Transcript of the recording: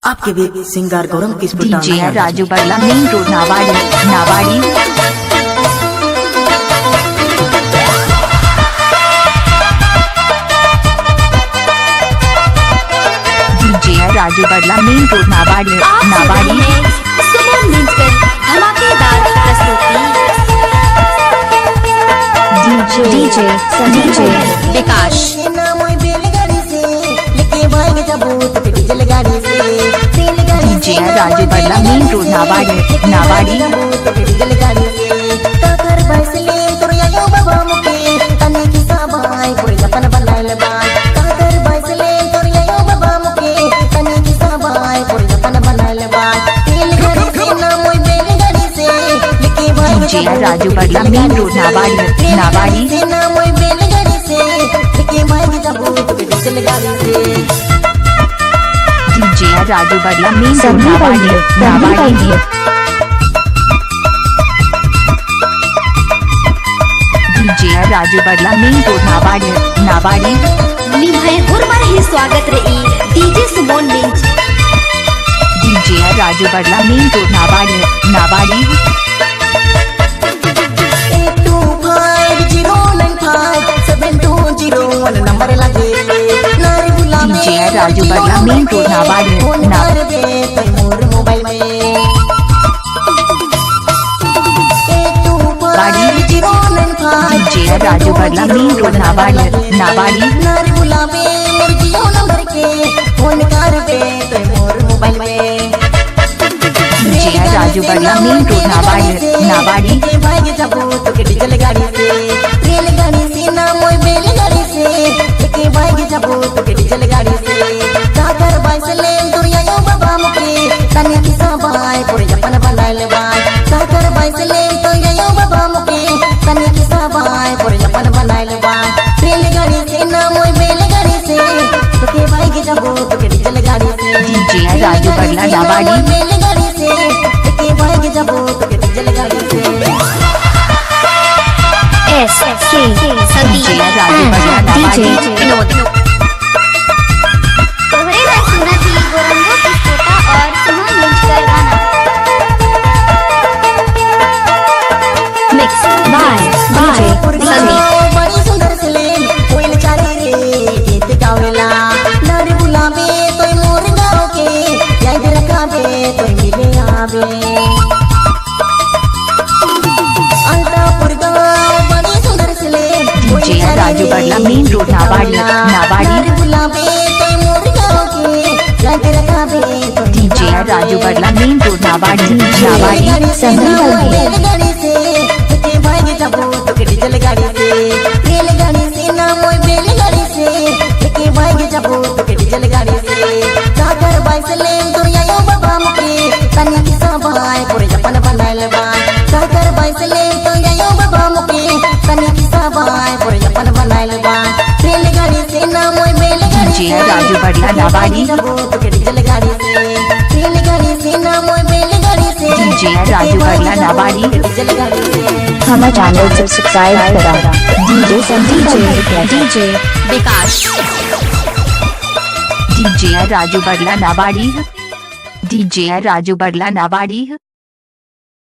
आपके भी सिंगर गौरम किस DJ Raju Badla main road Nawadi Nawadi. DJ Raju Badla main road Nawadi Nawadi. धमाकेदार प्रस्तुति DJ DJ Vikas. DJ Raju Badla main road Nawadi Nawadi. DJ Raju Badla main road Nawadi Nawadi. DJ Raju Badla main road Nawadi Nawadi. DJ Raju Badla main road Nawadi Nawadi. निभाए हुरमर ही स्वागत रही DJ Sumon Minj. DJ Raju Badla main road Nawadi Nawadi. DJ Raju Badla main road Nawadi Nawadi. DJ Raju Badla main road Nawadi Nawadi. DJ Raju Badla main road Nawadi Nawadi. DJ Raju Badla Nawadi. DJ Raju Badla Nawadi. तोहरे ना सुना थी गोरंगो की फोटा और सुमन मिंज का गाना। Mix by DJ DJ Raju Badla main road Nawadi Nawadi. DJ Raju Badla main road Nawadi Nawadi. DJ Raju Badla Nawadi. DJ Raju Badla Nawadi. हमारा चैनल सब्सक्राइब करा। DJ Vikas. DJ Raju Badla Nawadi. DJ Raju Badla नावाड़ी।